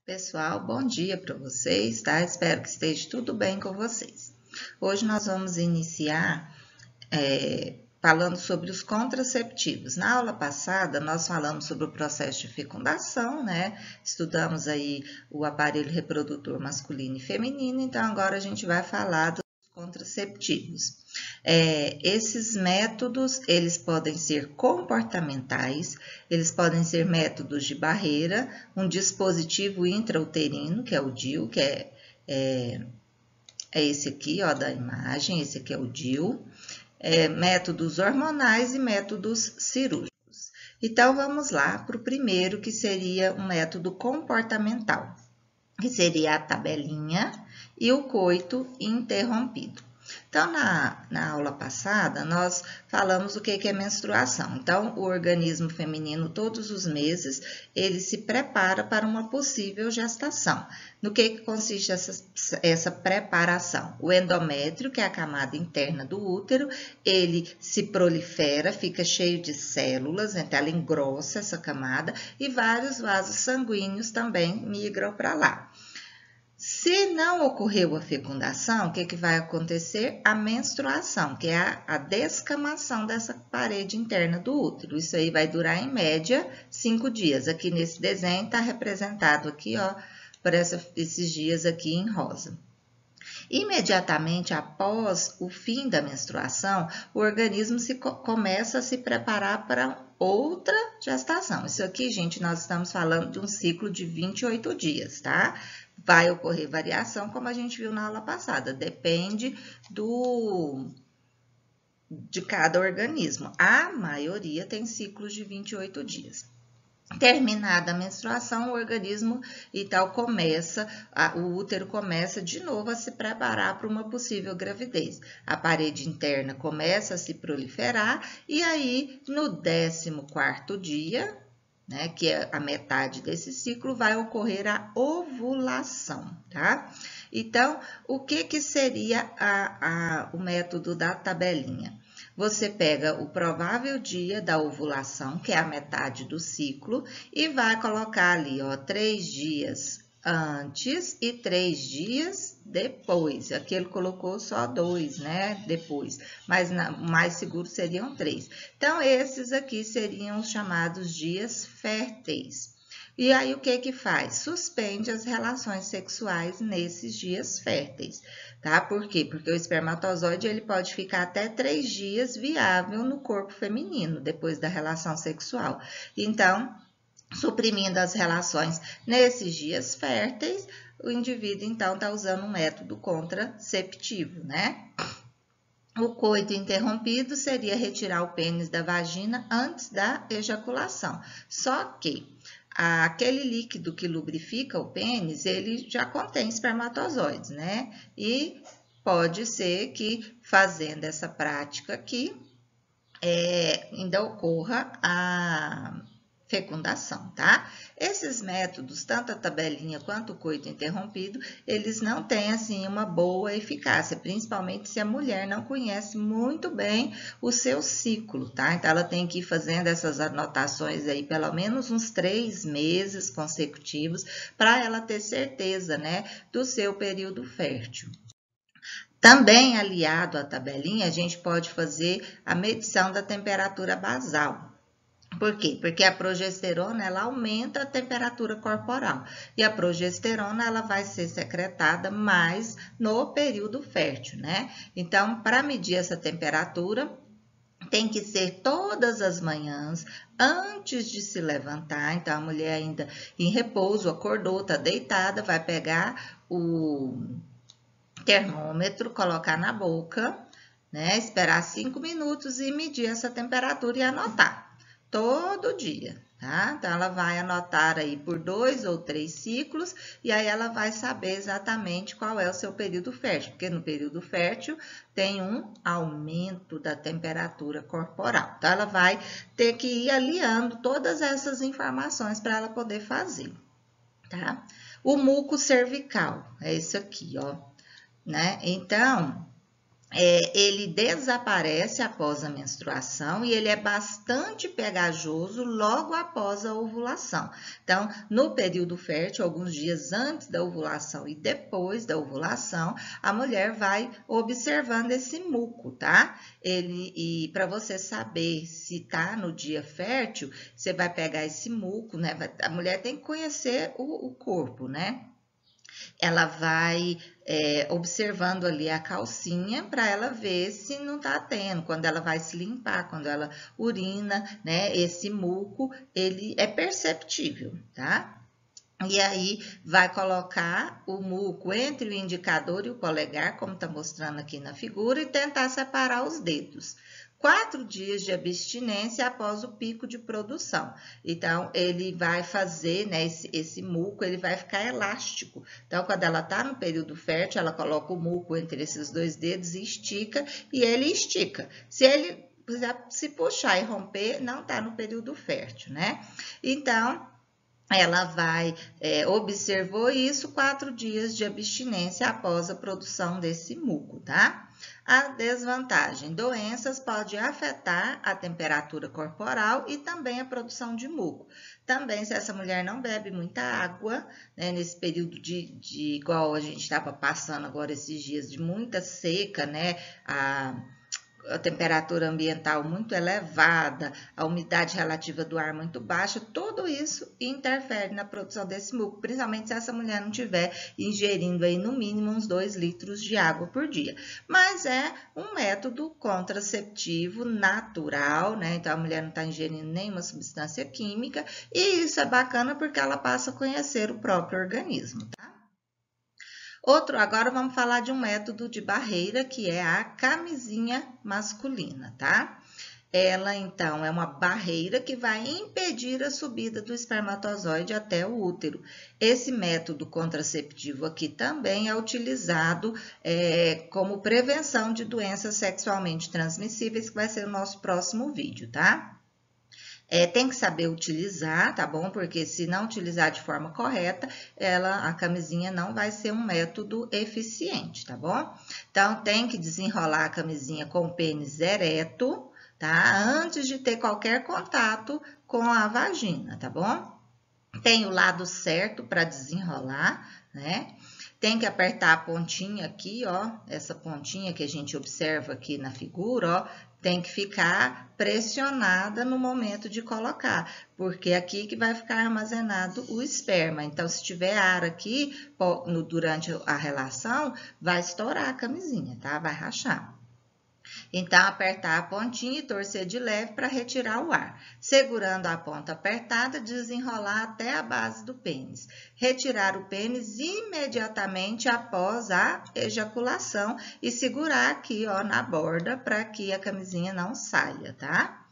Pessoal, bom dia para vocês, tá? Espero que esteja tudo bem com vocês. Hoje nós vamos iniciar falando sobre os contraceptivos. Na aula passada, nós falamos sobre o processo de fecundação, né? Estudamos aí o aparelho reprodutor masculino e feminino, então agora a gente vai falar dos contraceptivos. Esses métodos, eles podem ser comportamentais, eles podem ser métodos de barreira, um dispositivo intrauterino, que é o DIU, que é esse aqui, ó, da imagem, esse aqui é o DIU, métodos hormonais e métodos cirúrgicos. Então, vamos lá para o primeiro, que seria um método comportamental, que seria a tabelinha e o coito interrompido. Então, na aula passada, nós falamos o que é menstruação. Então, o organismo feminino, todos os meses, ele se prepara para uma possível gestação. No que consiste essa preparação? O endométrio, que é a camada interna do útero, ele se prolifera, fica cheio de células, então ela engrossa essa camada e vários vasos sanguíneos também migram para lá. Se não ocorreu a fecundação, o que vai acontecer? A menstruação, que é a descamação dessa parede interna do útero. Isso aí vai durar, em média, 5 dias. Aqui nesse desenho está representado aqui, ó, por esses dias aqui em rosa. Imediatamente após o fim da menstruação, o organismo começa a se preparar para outra gestação. Isso aqui, gente, nós estamos falando de um ciclo de 28 dias, tá? Vai ocorrer variação, como a gente viu na aula passada, depende de cada organismo. A maioria tem ciclos de 28 dias. Terminada a menstruação, o organismo o útero começa de novo a se preparar para uma possível gravidez. A parede interna começa a se proliferar e aí, no 14º dia, né, que é a metade desse ciclo, vai ocorrer a ovulação, tá? Então, o que seria o método da tabelinha? Você pega o provável dia da ovulação, que é a metade do ciclo, e vai colocar ali, ó, 3 dias antes e 3 dias depois. Aqui ele colocou só 2, né, depois, mas o mais seguro seriam 3. Então, esses aqui seriam os chamados dias férteis. E aí, o que faz? Suspende as relações sexuais nesses dias férteis, tá? Por quê? Porque o espermatozoide, ele pode ficar até 3 dias viável no corpo feminino, depois da relação sexual. Então, suprimindo as relações nesses dias férteis, o indivíduo, então, está usando um método contraceptivo, né? O coito interrompido seria retirar o pênis da vagina antes da ejaculação. Só que aquele líquido que lubrifica o pênis, ele já contém espermatozoides, né? E pode ser que, fazendo essa prática aqui, ainda ocorra a fecundação, tá? Esses métodos, tanto a tabelinha quanto o coito interrompido, eles não têm, assim, uma boa eficácia, principalmente se a mulher não conhece muito bem o seu ciclo, tá? Então, ela tem que ir fazendo essas anotações aí, pelo menos uns 3 meses consecutivos, para ela ter certeza, né, do seu período fértil. Também, aliado à tabelinha, a gente pode fazer a medição da temperatura basal. Por quê? Porque a progesterona, ela aumenta a temperatura corporal. E a progesterona, ela vai ser secretada mais no período fértil, né? Então, para medir essa temperatura, tem que ser todas as manhãs, antes de se levantar. Então, a mulher ainda em repouso, acordou, tá deitada, vai pegar o termômetro, colocar na boca, né? Esperar 5 minutos e medir essa temperatura e anotar. Todo dia, tá? Então, ela vai anotar aí por 2 ou 3 ciclos e aí ela vai saber exatamente qual é o seu período fértil, porque no período fértil tem um aumento da temperatura corporal. Então, ela vai ter que ir aliando todas essas informações para ela poder fazer, tá? O muco cervical, é isso aqui, ó, né? Então, ele desaparece após a menstruação e ele é bastante pegajoso logo após a ovulação. Então, no período fértil, alguns dias antes da ovulação e depois da ovulação, a mulher vai observando esse muco, tá? E para você saber se tá no dia fértil, você vai pegar esse muco, né? A mulher tem que conhecer o corpo, né? Ela vai observando ali a calcinha para ela ver se não está tendo, quando ela vai se limpar, quando ela urina, né? Esse muco, ele é perceptível, tá? E aí, vai colocar o muco entre o indicador e o polegar, como está mostrando aqui na figura, e tentar separar os dedos. 4 dias de abstinência após o pico de produção. Então, ele vai fazer, né, esse muco, ele vai ficar elástico. Então, quando ela está no período fértil, ela coloca o muco entre esses 2 dedos e estica, e ele estica. Se ele se puxar e romper, não está no período fértil, né? Então, ela vai, observou isso, 4 dias de abstinência após a produção desse muco, tá? A desvantagem, doenças podem afetar a temperatura corporal e também a produção de muco. Também, se essa mulher não bebe muita água, né, nesse período de igual a gente estava passando agora esses dias, de muita seca, né, a temperatura ambiental muito elevada, a umidade relativa do ar muito baixa, tudo isso interfere na produção desse muco, principalmente se essa mulher não estiver ingerindo aí no mínimo uns 2 litros de água por dia. Mas é um método contraceptivo natural, né? Então a mulher não está ingerindo nenhuma substância química e isso é bacana porque ela passa a conhecer o próprio organismo, tá? Agora vamos falar de um método de barreira, que é a camisinha masculina, tá? Ela, então, é uma barreira que vai impedir a subida do espermatozoide até o útero. Esse método contraceptivo aqui também é utilizado como prevenção de doenças sexualmente transmissíveis, que vai ser o nosso próximo vídeo, tá? Tem que saber utilizar, tá bom? Porque se não utilizar de forma correta, a camisinha não vai ser um método eficiente, tá bom? Então, tem que desenrolar a camisinha com o pênis ereto, tá? Antes de ter qualquer contato com a vagina, tá bom? Tem o lado certo para desenrolar, né? Tem que apertar a pontinha aqui, ó, essa pontinha que a gente observa aqui na figura, ó, tem que ficar pressionada no momento de colocar, porque é aqui que vai ficar armazenado o esperma. Então, se tiver ar aqui, durante a relação, vai estourar a camisinha, tá? Vai rachar. Então, apertar a pontinha e torcer de leve para retirar o ar. Segurando a ponta apertada, desenrolar até a base do pênis. Retirar o pênis imediatamente após a ejaculação e segurar aqui, ó, na borda para que a camisinha não saia, tá?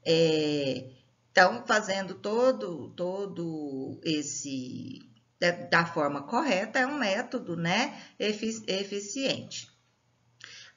Então, fazendo todo esse da forma correta, é um método, né, eficiente.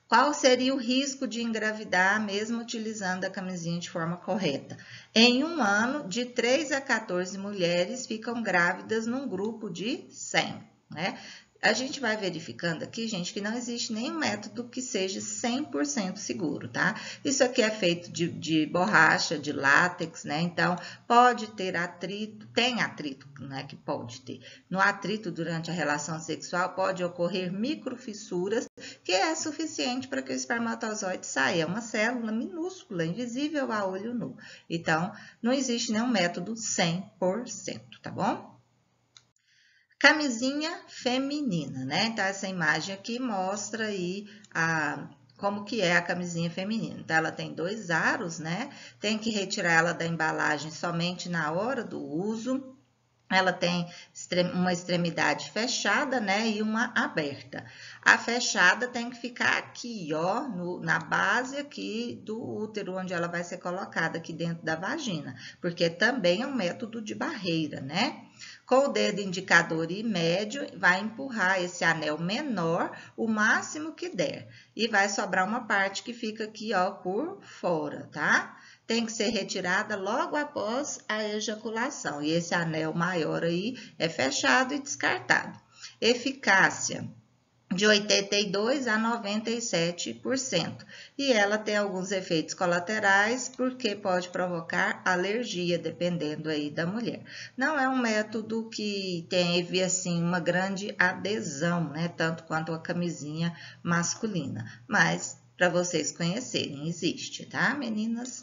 Qual seria o risco de engravidar mesmo utilizando a camisinha de forma correta? Em um ano, de 3 a 14 mulheres ficam grávidas num grupo de 100, né? A gente vai verificando aqui, gente, que não existe nenhum método que seja 100% seguro, tá? Isso aqui é feito de borracha, de látex, né? Então, pode ter atrito, tem atrito, né? Que pode ter. No atrito durante a relação sexual pode ocorrer microfissuras, que é suficiente para que o espermatozoide saia. É uma célula minúscula, invisível a olho nu. Então, não existe nenhum método 100%, tá bom? Camisinha feminina, né? Então, essa imagem aqui mostra aí como que é a camisinha feminina. Então, ela tem 2 aros, né? Tem que retirar ela da embalagem somente na hora do uso. Ela tem uma extremidade fechada, né? E uma aberta. A fechada tem que ficar aqui, ó, na base aqui do útero, onde ela vai ser colocada aqui dentro da vagina. Porque também é um método de barreira, né? Com o dedo indicador e médio, vai empurrar esse anel menor o máximo que der. E vai sobrar uma parte que fica aqui, ó, por fora, tá? Tem que ser retirada logo após a ejaculação. E esse anel maior aí é fechado e descartado. Eficácia. de 82% a 97%. E ela tem alguns efeitos colaterais, porque pode provocar alergia, dependendo aí da mulher. Não é um método que teve, assim, uma grande adesão, né? Tanto quanto a camisinha masculina. Mas, para vocês conhecerem, existe, tá, meninas?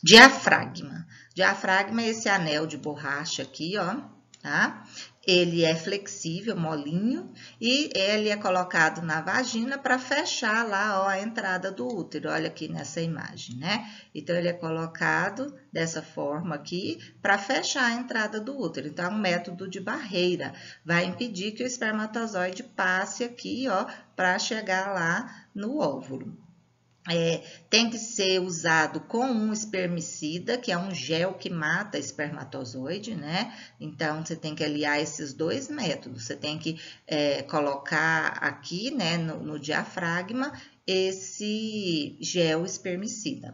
Diafragma. Diafragma é esse anel de borracha aqui, ó, tá? Ele é flexível, molinho, e ele é colocado na vagina para fechar lá, ó, a entrada do útero. Olha aqui nessa imagem, né? Então, ele é colocado dessa forma aqui para fechar a entrada do útero. Então, é um método de barreira. Vai impedir que o espermatozoide passe aqui, ó, para chegar lá no óvulo. Tem que ser usado com um espermicida, que é um gel que mata espermatozoide, né? Então, você tem que aliar esses dois métodos. Você tem que colocar aqui, né, no diafragma, esse gel espermicida.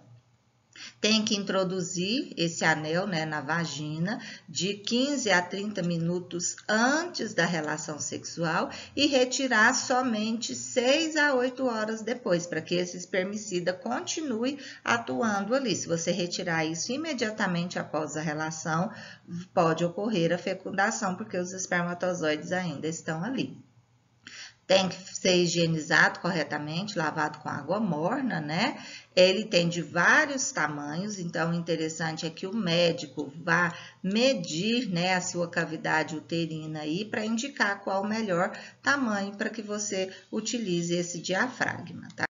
Tem que introduzir esse anel, né, na vagina de 15 a 30 minutos antes da relação sexual e retirar somente 6 a 8 horas depois, para que esse espermicida continue atuando ali. Se você retirar isso imediatamente após a relação, pode ocorrer a fecundação, porque os espermatozoides ainda estão ali. Tem que ser higienizado corretamente, lavado com água morna, né? Ele tem de vários tamanhos, então o interessante é que o médico vá medir, né, a sua cavidade uterina aí para indicar qual o melhor tamanho para que você utilize esse diafragma, tá?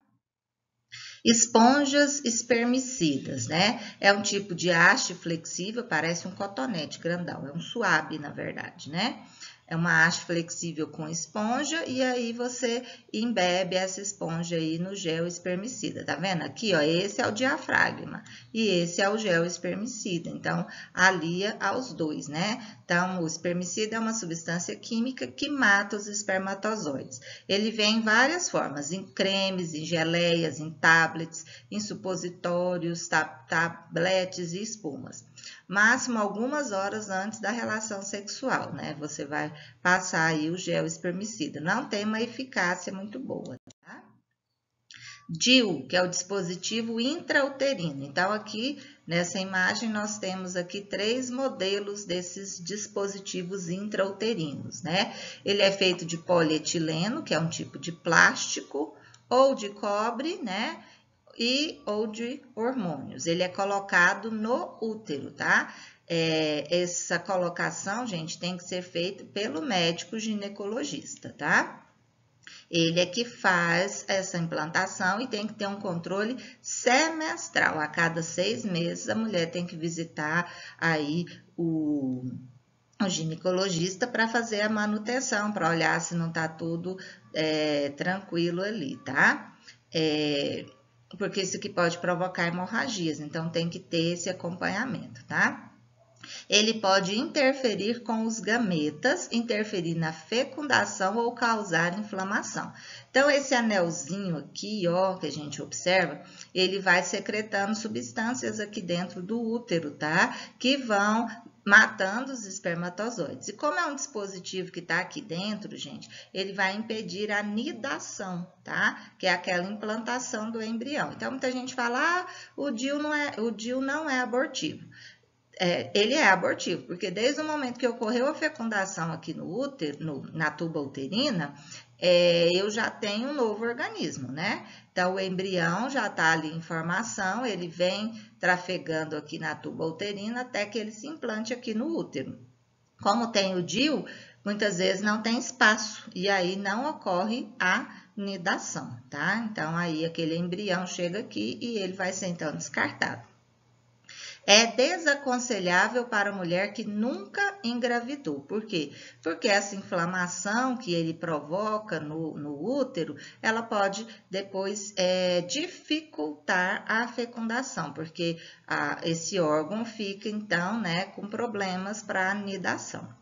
Esponjas espermicidas, né? É um tipo de haste flexível, parece um cotonete grandão, é um suave, na verdade, né? É uma haste flexível com esponja e aí você embebe essa esponja aí no gel espermicida. Tá vendo aqui, ó? Esse é o diafragma e esse é o gel espermicida. Então, alia aos dois, né? Então, o espermicida é uma substância química que mata os espermatozoides. Ele vem em várias formas, em cremes, em geleias, em tablets, em supositórios, tabletes e espumas. Máximo algumas horas antes da relação sexual, né? Você vai passar aí o gel espermicida. Não tem uma eficácia muito boa, tá? DIU, que é o dispositivo intrauterino. Então, aqui nessa imagem, nós temos aqui 3 modelos desses dispositivos intrauterinos, né? Ele é feito de polietileno, que é um tipo de plástico, ou de cobre, né? Ou de hormônios. Ele é colocado no útero, tá? Essa colocação, gente, tem que ser feita pelo médico ginecologista, tá? Ele é que faz essa implantação e tem que ter um controle semestral. A cada 6 meses, a mulher tem que visitar aí o ginecologista para fazer a manutenção, para olhar se não tá tudo tranquilo ali, tá? Porque isso aqui pode provocar hemorragias, então tem que ter esse acompanhamento, tá? Ele pode interferir com os gametas, interferir na fecundação ou causar inflamação. Então, esse anelzinho aqui, ó, que a gente observa, ele vai secretando substâncias aqui dentro do útero, tá? Que vão matando os espermatozoides. E como é um dispositivo que está aqui dentro, gente, ele vai impedir a nidação, tá? Que é aquela implantação do embrião. Então, muita gente fala, o DIU não é abortivo. Ele é abortivo, porque desde o momento que ocorreu a fecundação aqui no útero, na tuba uterina, eu já tenho um novo organismo, né? Então, o embrião já está ali em formação, ele vem trafegando aqui na tuba uterina até que ele se implante aqui no útero. Como tem o DIU, muitas vezes não tem espaço, e aí não ocorre a nidação, tá? Então, aí aquele embrião chega aqui e ele vai ser então descartado. É desaconselhável para a mulher que nunca engravidou. Por quê? Porque essa inflamação que ele provoca no útero, ela pode depois dificultar a fecundação, porque esse órgão fica, então, né, com problemas para a nidação.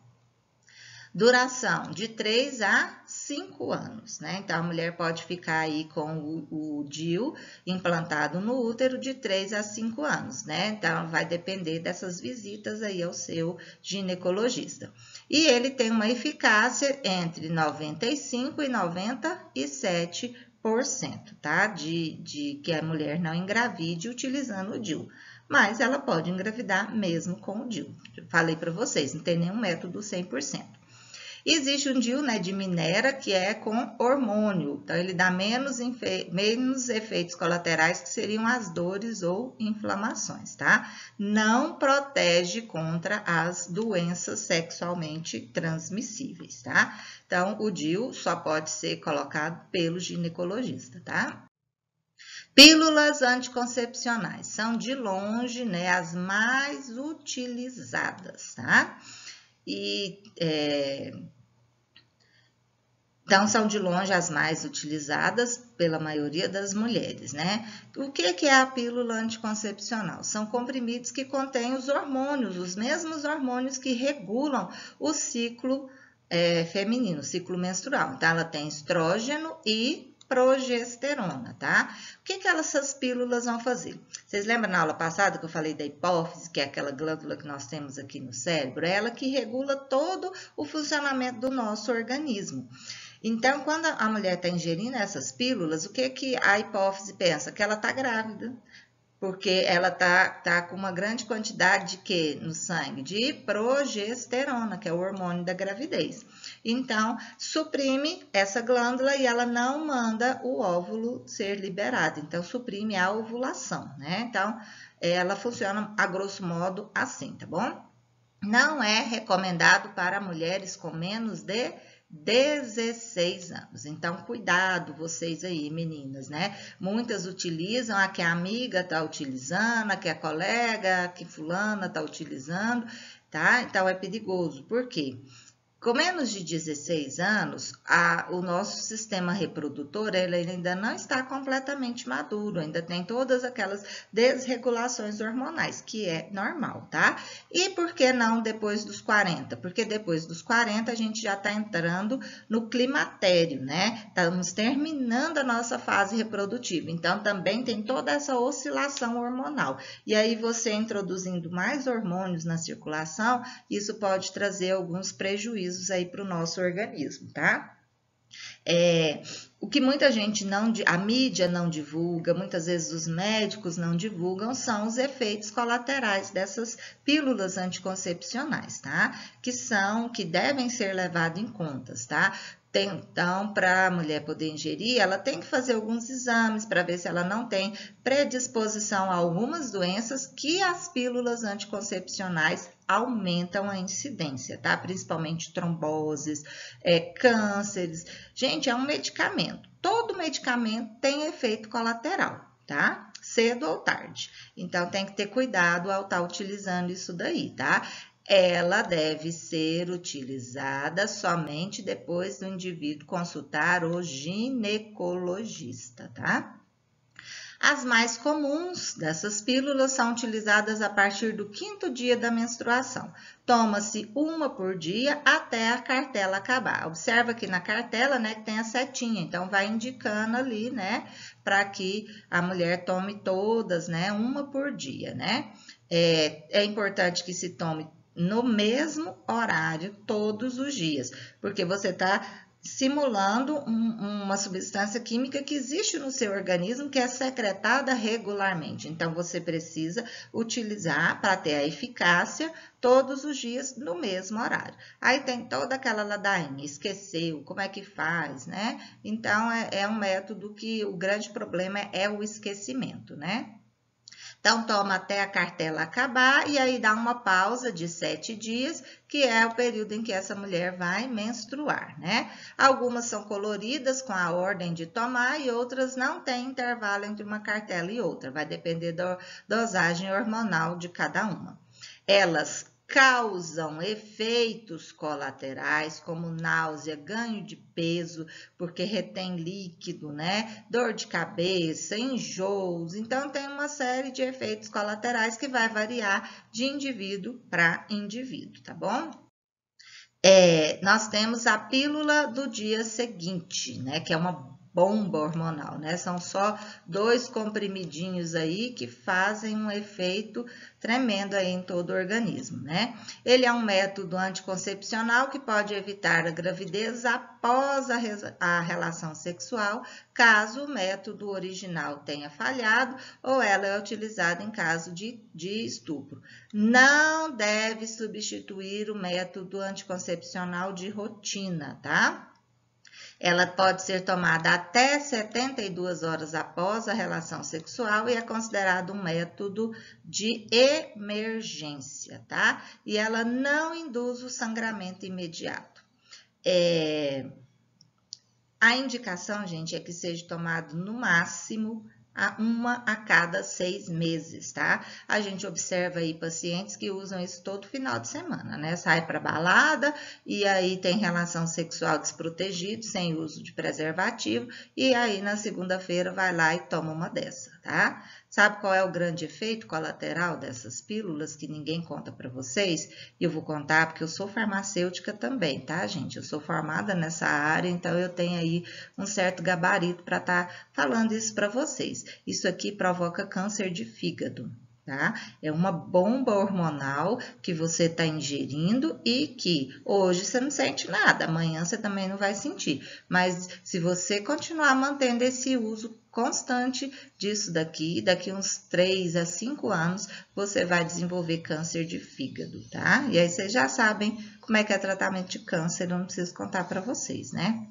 Duração de 3 a 5 anos, né? Então, a mulher pode ficar aí com o DIU implantado no útero de 3 a 5 anos, né? Então, vai depender dessas visitas aí ao seu ginecologista. E ele tem uma eficácia entre 95% e 97%, tá? De que a mulher não engravide utilizando o DIU. Mas ela pode engravidar mesmo com o DIU. Falei para vocês, não tem nenhum método 100%. Existe um DIU, né, de Mirena, que é com hormônio. Então, ele dá menos efeitos colaterais, que seriam as dores ou inflamações, tá? Não protege contra as doenças sexualmente transmissíveis, tá? Então, o DIU só pode ser colocado pelo ginecologista, tá? Pílulas anticoncepcionais são de longe, né, as mais utilizadas, tá? Então, são de longe as mais utilizadas pela maioria das mulheres, né? O que é a pílula anticoncepcional? São comprimidos que contêm os hormônios, os mesmos hormônios que regulam o ciclo feminino, o ciclo menstrual. Então, ela tem estrógeno e progesterona, tá? O que essas pílulas vão fazer? Vocês lembram na aula passada que eu falei da hipófise, que é aquela glândula que nós temos aqui no cérebro? É ela que regula todo o funcionamento do nosso organismo. Então, quando a mulher está ingerindo essas pílulas, o que a hipófise pensa? Que ela está grávida, porque ela tá com uma grande quantidade de quê no sangue? De progesterona, que é o hormônio da gravidez. Então, suprime essa glândula e ela não manda o óvulo ser liberado. Então, suprime a ovulação, né? Então, ela funciona a grosso modo assim, tá bom? Não é recomendado para mulheres com menos de 16 anos. Então, cuidado vocês aí, meninas, né? Muitas utilizam, a que a amiga tá utilizando, a que a colega, a que fulana tá utilizando, tá? Então, é perigoso. Por quê? Com menos de 16 anos, o nosso sistema reprodutor ele ainda não está completamente maduro, ainda tem todas aquelas desregulações hormonais, que é normal, tá? E por que não depois dos 40? Porque depois dos 40 a gente já está entrando no climatério, né? Estamos terminando a nossa fase reprodutiva, então também tem toda essa oscilação hormonal. E aí você introduzindo mais hormônios na circulação, isso pode trazer alguns prejuízos aí para o nosso organismo, tá? O que muita gente a mídia não divulga, muitas vezes os médicos não divulgam, são os efeitos colaterais dessas pílulas anticoncepcionais, tá? Que devem ser levados em conta, tá? Então, para a mulher poder ingerir, ela tem que fazer alguns exames para ver se ela não tem predisposição a algumas doenças que as pílulas anticoncepcionais aumentam a incidência, tá? Principalmente tromboses, cânceres. Gente, é um medicamento. Todo medicamento tem efeito colateral, tá? Cedo ou tarde. Então, tem que ter cuidado ao estar utilizando isso daí, tá? Ela deve ser utilizada somente depois do indivíduo consultar o ginecologista, tá? As mais comuns dessas pílulas são utilizadas a partir do 5º dia da menstruação. Toma-se uma por dia até a cartela acabar. Observa que na cartela, né, que tem a setinha, então vai indicando ali, né, para que a mulher tome todas, né, uma por dia, né? É importante que se tome no mesmo horário, todos os dias, porque você está simulando uma substância química que existe no seu organismo, que é secretada regularmente. Então, você precisa utilizar para ter a eficácia todos os dias no mesmo horário. Aí tem toda aquela ladainha, esqueceu, como é que faz, né? Então, é um método que o grande problema é o esquecimento, né? Então, toma até a cartela acabar e aí dá uma pausa de 7 dias, que é o período em que essa mulher vai menstruar, né? Algumas são coloridas com a ordem de tomar e outras não têm intervalo entre uma cartela e outra, vai depender da dosagem hormonal de cada uma. Elas causam efeitos colaterais como náusea, ganho de peso, porque retém líquido, né? Dor de cabeça, enjoos. Então, tem uma série de efeitos colaterais que vai variar de indivíduo para indivíduo, tá bom? Nós temos a pílula do dia seguinte, né? Que é uma bomba hormonal, né? São só 2 comprimidinhos aí que fazem um efeito tremendo aí em todo o organismo, né? Ele é um método anticoncepcional que pode evitar a gravidez após a relação sexual, caso o método original tenha falhado ou ela é utilizada em caso de estupro. Não deve substituir o método anticoncepcional de rotina, tá? Ela pode ser tomada até 72 horas após a relação sexual e é considerado um método de emergência, tá? E ela não induz o sangramento imediato. A indicação, gente, é que seja tomado no máximo uma a cada 6 meses, tá? A gente observa aí pacientes que usam isso todo final de semana, né? Sai para balada e aí tem relação sexual desprotegida, sem uso de preservativo, e aí na segunda-feira vai lá e toma uma dessa, tá? Sabe qual é o grande efeito colateral dessas pílulas que ninguém conta para vocês? E eu vou contar porque eu sou farmacêutica também, tá, gente? Eu sou formada nessa área, então eu tenho aí um certo gabarito para estar falando isso para vocês. Isso aqui provoca câncer de fígado, tá? É uma bomba hormonal que você está ingerindo e que hoje você não sente nada, amanhã você também não vai sentir. Mas se você continuar mantendo esse uso constante disso daqui uns 3 a 5 anos, você vai desenvolver câncer de fígado, tá? E aí vocês já sabem como é que é tratamento de câncer, eu não preciso contar para vocês, né?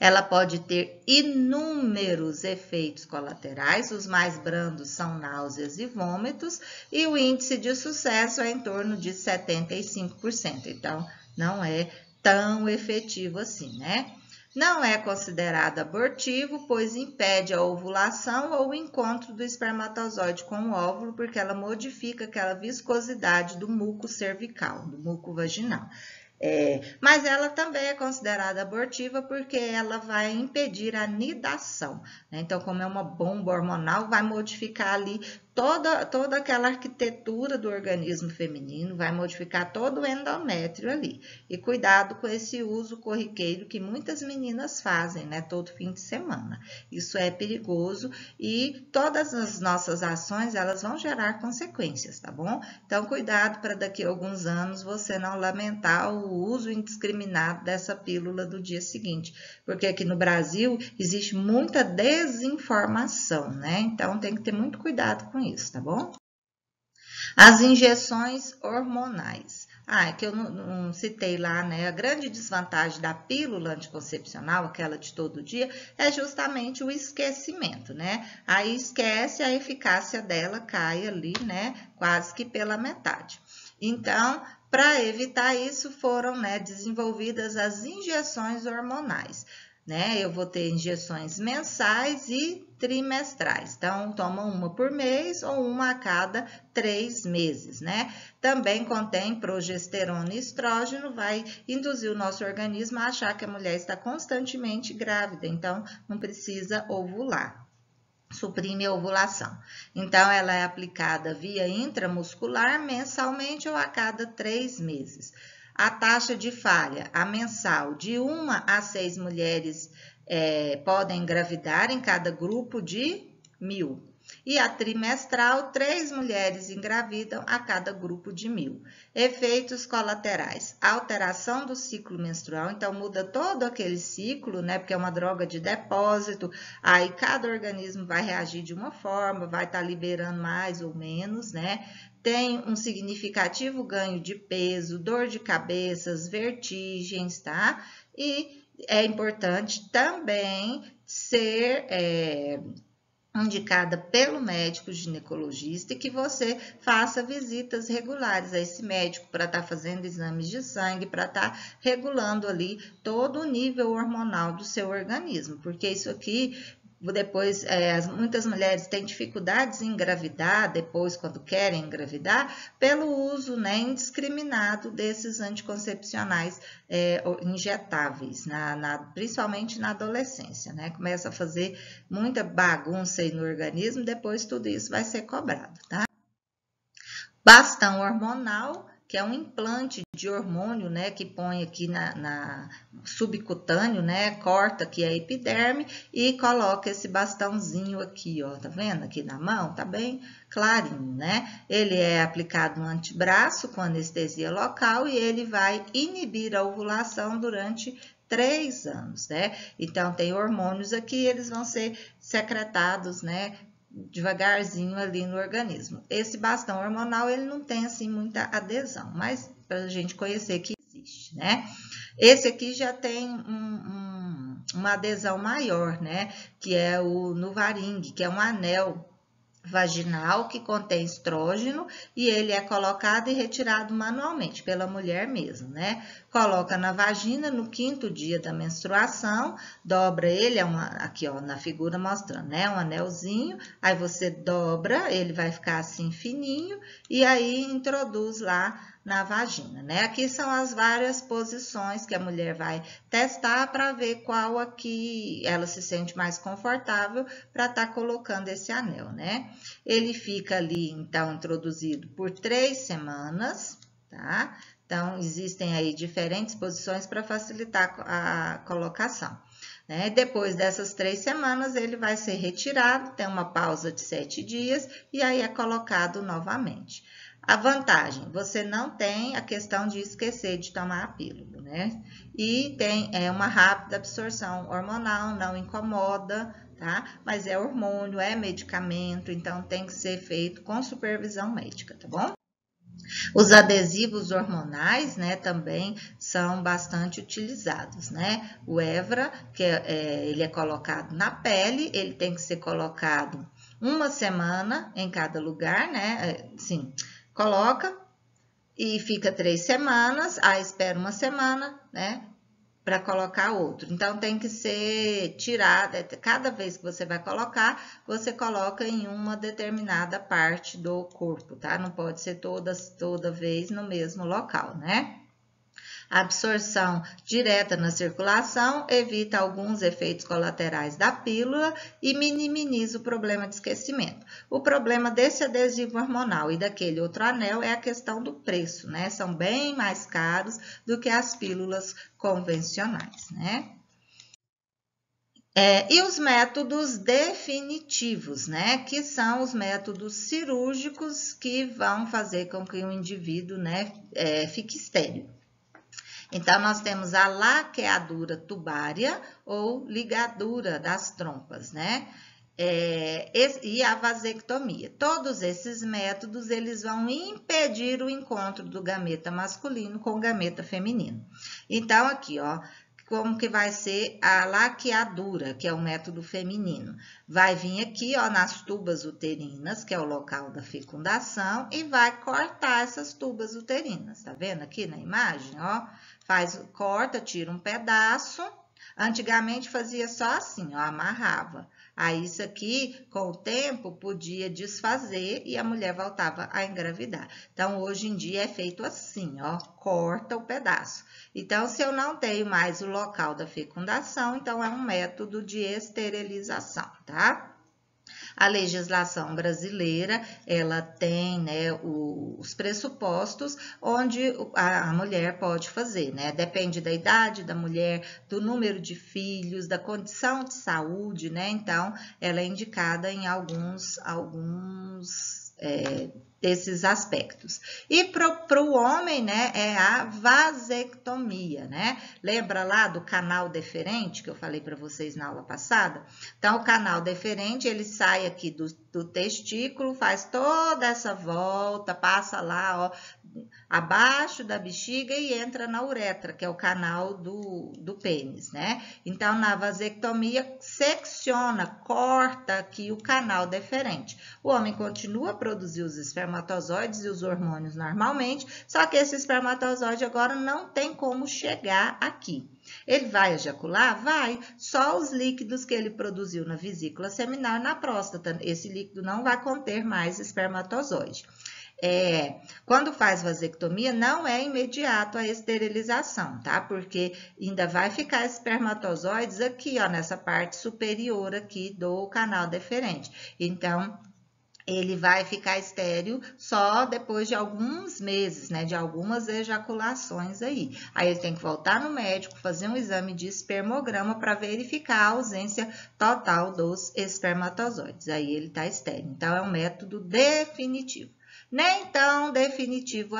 Ela pode ter inúmeros efeitos colaterais, os mais brandos são náuseas e vômitos, e o índice de sucesso é em torno de 75%, então não é tão efetivo assim, né? Não é considerado abortivo, pois impede a ovulação ou o encontro do espermatozoide com o óvulo, porque ela modifica aquela viscosidade do muco cervical, do muco vaginal. Mas ela também é considerada abortiva porque ela vai impedir a nidação, né? Então, como é uma bomba hormonal, vai modificar ali toda aquela arquitetura do organismo feminino, vai modificar todo o endométrio ali. E cuidado com esse uso corriqueiro que muitas meninas fazem, né? Todo fim de semana. Isso é perigoso e todas as nossas ações, elas vão gerar consequências, tá bom? Então, cuidado para daqui a alguns anos você não lamentar o uso indiscriminado dessa pílula do dia seguinte, porque aqui no Brasil existe muita desinformação, né? Então tem que ter muito cuidado com isso, tá bom? As injeções hormonais. É que eu não citei lá, né? A grande desvantagem da pílula anticoncepcional, aquela de todo dia, é justamente o esquecimento, né? Aí esquece, a eficácia dela cai ali, né? Quase que pela metade. Então, para evitar isso, foram, né, desenvolvidas as injeções hormonais, né? Eu vou ter injeções mensais e trimestrais. Então, toma uma por mês ou uma a cada 3 meses, né? Também contém progesterona e estrógeno, vai induzir o nosso organismo a achar que a mulher está constantemente grávida, então não precisa ovular. Suprime a ovulação. Então, ela é aplicada via intramuscular mensalmente ou a cada 3 meses. A taxa de falha, a mensal, de 1 a 6 mulheres podem engravidar em cada grupo de 1.000. E a trimestral, 3 mulheres engravidam a cada grupo de 1.000. Efeitos colaterais, alteração do ciclo menstrual, então muda todo aquele ciclo, né? Porque é uma droga de depósito, aí cada organismo vai reagir de uma forma, vai estar liberando mais ou menos, né? Tem um significativo ganho de peso, dor de cabeça, vertigens, tá? E é importante também ser indicada pelo médico ginecologista e que você faça visitas regulares a esse médico para estar fazendo exames de sangue, para estar regulando ali todo o nível hormonal do seu organismo, porque isso aqui depois, muitas mulheres têm dificuldades em engravidar depois, quando querem engravidar, pelo uso, né, indiscriminado desses anticoncepcionais injetáveis, principalmente na adolescência, né? Começa a fazer muita bagunça aí no organismo, depois tudo isso vai ser cobrado, tá? Bastão hormonal, que é um implante de hormônio, né, que põe aqui na subcutâneo, né, corta aqui a epiderme e coloca esse bastãozinho aqui, ó, tá vendo aqui na mão? Tá bem clarinho, né? Ele é aplicado no antebraço com anestesia local e ele vai inibir a ovulação durante 3 anos, né? Então, tem hormônios aqui, eles vão ser secretados, né, devagarzinho ali no organismo. Esse bastão hormonal, ele não tem, assim, muita adesão, mas para a gente conhecer que existe, né? Esse aqui já tem uma adesão maior, né? Que é o Nuvaring, que é um anel vaginal que contém estrógeno e ele é colocado e retirado manualmente pela mulher mesmo, né? Coloca na vagina no 5º dia da menstruação, dobra ele, aqui ó, na figura mostrando, né? Um anelzinho, aí você dobra, ele vai ficar assim fininho e aí introduz lá na vagina, né? Aqui são as várias posições que a mulher vai testar para ver qual aqui ela se sente mais confortável para estar colocando esse anel, né? Ele fica ali, então, introduzido por 3 semanas, tá? Então, existem aí diferentes posições para facilitar a colocação, né? Depois dessas 3 semanas, ele vai ser retirado, tem uma pausa de 7 dias e aí é colocado novamente. A vantagem, você não tem a questão de esquecer de tomar a pílula, né? E tem uma rápida absorção hormonal, não incomoda, tá? Mas é hormônio, é medicamento, então tem que ser feito com supervisão médica, tá bom? Os adesivos hormonais, né, também são bastante utilizados, né? O Evra, que ele é colocado na pele, ele tem que ser colocado 1 semana em cada lugar, né? Sim, coloca e fica 3 semanas, aí espera 1 semana, né? Para colocar outro. Então, tem que ser tirado, cada vez que você vai colocar, você coloca em uma determinada parte do corpo, tá? Não pode ser toda vez no mesmo local, né? A absorção direta na circulação evita alguns efeitos colaterais da pílula e minimiza o problema de esquecimento. O problema desse adesivo hormonal e daquele outro anel é a questão do preço, né? São bem mais caros do que as pílulas convencionais, né? E os métodos definitivos, né? Que são os métodos cirúrgicos que vão fazer com que o indivíduo, né, fique estéril. Então, nós temos a laqueadura tubária ou ligadura das trompas, né? E a vasectomia. Todos esses métodos, eles vão impedir o encontro do gameta masculino com o gameta feminino. Então, aqui, ó, como que vai ser a laqueadura, que é o método feminino. Vai vir aqui, ó, nas tubas uterinas, que é o local da fecundação, e vai cortar essas tubas uterinas. Tá vendo aqui na imagem, ó? Corta, tira um pedaço. Antigamente fazia só assim, ó, amarrava. Aí isso aqui, com o tempo, podia desfazer e a mulher voltava a engravidar. Então, hoje em dia é feito assim, ó, corta o pedaço. Então, se eu não tenho mais o local da fecundação, então é um método de esterilização, tá? A legislação brasileira, ela tem, né, os pressupostos onde a mulher pode fazer, né? Depende da idade da mulher, do número de filhos, da condição de saúde, né? Então, ela é indicada em alguns desses aspectos. E para o homem, né, é a vasectomia, né? Lembra lá do canal deferente que eu falei para vocês na aula passada? Então, o canal deferente, ele sai aqui do testículo, faz toda essa volta, passa lá, ó, abaixo da bexiga e entra na uretra, que é o canal do pênis, né? Então, na vasectomia, secciona, corta aqui o canal deferente. O homem continua a produzir os espermatozoides e os hormônios normalmente, só que esse espermatozoide agora não tem como chegar aqui. Ele vai ejacular? Vai. Só os líquidos que ele produziu na vesícula seminal e na próstata. Esse líquido não vai conter mais espermatozoide. Quando faz vasectomia, não é imediato a esterilização, tá? Porque ainda vai ficar espermatozoides aqui, ó, nessa parte superior aqui do canal deferente. Então, ele vai ficar estéril só depois de alguns meses, né? De algumas ejaculações aí. Aí ele tem que voltar no médico, fazer um exame de espermograma para verificar a ausência total dos espermatozoides. Aí ele tá estéril. Então, é um método definitivo. Nem tão definitivo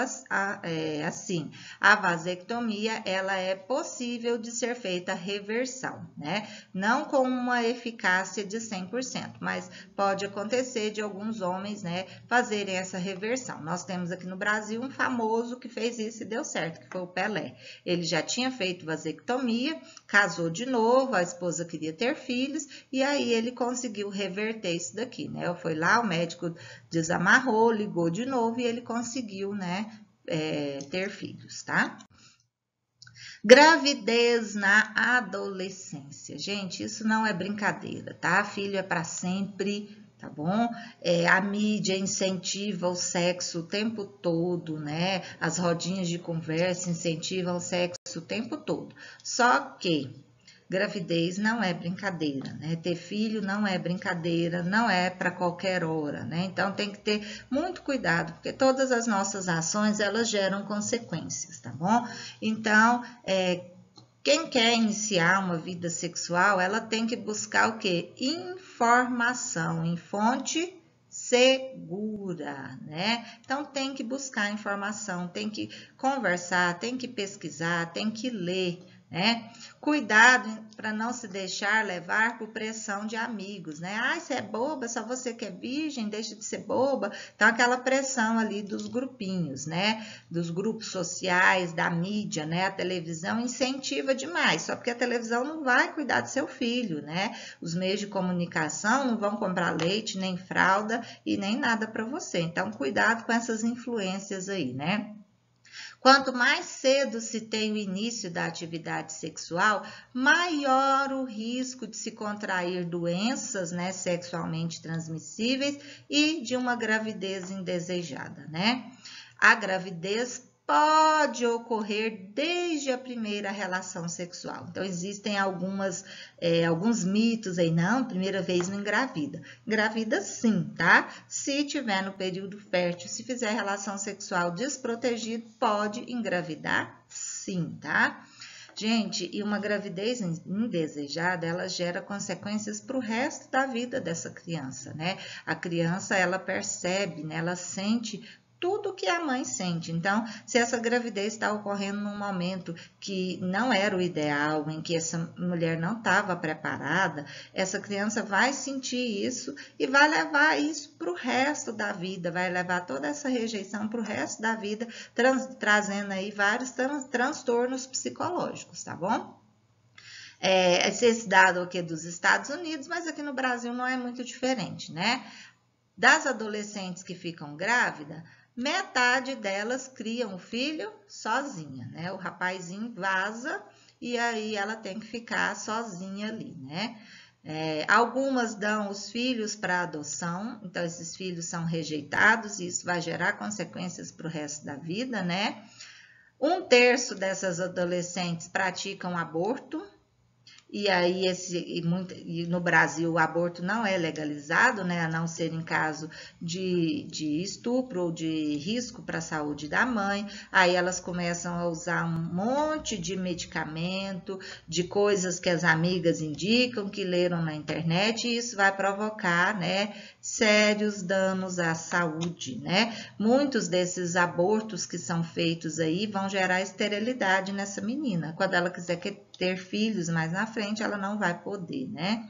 assim. A vasectomia, ela é possível de ser feita reversão, né? Não com uma eficácia de 100%, mas pode acontecer de alguns homens, né, fazerem essa reversão. Nós temos aqui no Brasil um famoso que fez isso e deu certo, que foi o Pelé. Ele já tinha feito vasectomia, casou de novo, a esposa queria ter filhos, e aí ele conseguiu reverter isso daqui, né? Foi lá, o médico desamarrou, ligou de novo e ele conseguiu, né, ter filhos, tá? Gravidez na adolescência. Gente, isso não é brincadeira, tá? Filho é para sempre, tá bom? A mídia incentiva o sexo o tempo todo, né? As rodinhas de conversa incentivam o sexo o tempo todo. Só que gravidez não é brincadeira, né? Ter filho não é brincadeira, não é para qualquer hora, né? Então tem que ter muito cuidado, porque todas as nossas ações elas geram consequências, tá bom? Então, quem quer iniciar uma vida sexual, ela tem que buscar o quê? Informação em fonte segura, né? Então tem que buscar informação, tem que conversar, tem que pesquisar, tem que ler, né? Cuidado para não se deixar levar por pressão de amigos, né? Ah, você é boba, só você que é virgem, deixa de ser boba. Então, aquela pressão ali dos grupinhos, né? Dos grupos sociais, da mídia, né? A televisão incentiva demais, só porque a televisão não vai cuidar do seu filho, né? Os meios de comunicação não vão comprar leite, nem fralda e nem nada para você. Então, cuidado com essas influências aí, né? Quanto mais cedo se tem o início da atividade sexual, maior o risco de se contrair doenças, né, sexualmente transmissíveis e de uma gravidez indesejada, né? A gravidez pode ocorrer desde a primeira relação sexual. Então, existem alguns mitos aí, não, primeira vez não engravida. Engravida sim, tá? Se tiver no período fértil, se fizer relação sexual desprotegido, pode engravidar sim, tá? Gente, e uma gravidez indesejada, ela gera consequências para o resto da vida dessa criança, né? A criança, ela percebe, né? Ela sente tudo que a mãe sente. Então, se essa gravidez está ocorrendo num momento que não era o ideal, em que essa mulher não estava preparada, essa criança vai sentir isso e vai levar isso para o resto da vida, vai levar toda essa rejeição para o resto da vida, trazendo aí vários transtornos psicológicos, tá bom? Esse dado aqui é dos Estados Unidos, mas aqui no Brasil não é muito diferente, né? Das adolescentes que ficam grávidas, metade delas criam o filho sozinha, né? O rapazinho vaza e aí ela tem que ficar sozinha ali, né? Algumas dão os filhos para adoção, então esses filhos são rejeitados e isso vai gerar consequências para o resto da vida, né? 1/3 dessas adolescentes praticam aborto. E aí, no Brasil, o aborto não é legalizado, né? A não ser em caso de estupro ou de risco para a saúde da mãe. Aí elas começam a usar um monte de medicamento, de coisas que as amigas indicam, que leram na internet, e isso vai provocar, né, sérios danos à saúde, né? Muitos desses abortos que são feitos aí vão gerar esterilidade nessa menina. Quando ela quiser ter filhos mais na frente, ela não vai poder, né?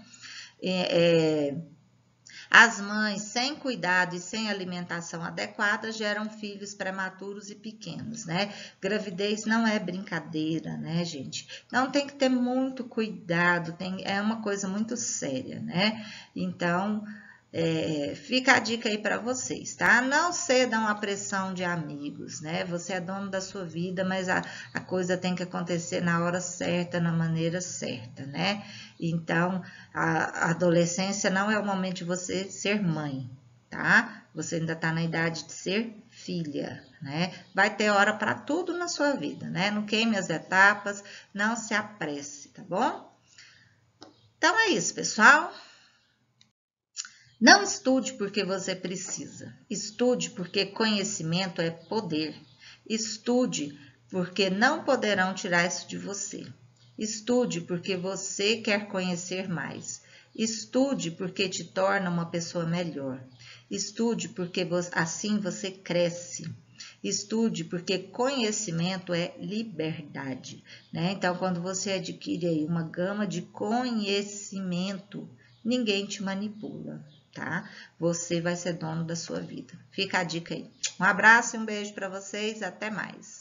As mães sem cuidado e sem alimentação adequada geram filhos prematuros e pequenos, né? Gravidez não é brincadeira, né, gente? Então tem que ter muito cuidado, é uma coisa muito séria, né? Então, fica a dica aí para vocês, tá? Não cedam à pressão de amigos, né? Você é dono da sua vida, mas a coisa tem que acontecer na hora certa, na maneira certa, né? Então, a adolescência não é o momento de você ser mãe, tá? Você ainda tá na idade de ser filha, né? Vai ter hora para tudo na sua vida, né? Não queime as etapas, não se apresse, tá bom? Então é isso, pessoal. Não estude porque você precisa. Estude porque conhecimento é poder. Estude porque não poderão tirar isso de você. Estude porque você quer conhecer mais. Estude porque te torna uma pessoa melhor. Estude porque assim você cresce. Estude porque conhecimento é liberdade, né? Então, quando você adquire aí uma gama de conhecimento, ninguém te manipula, tá? Você vai ser dono da sua vida. Fica a dica aí. Um abraço e um beijo para vocês, até mais.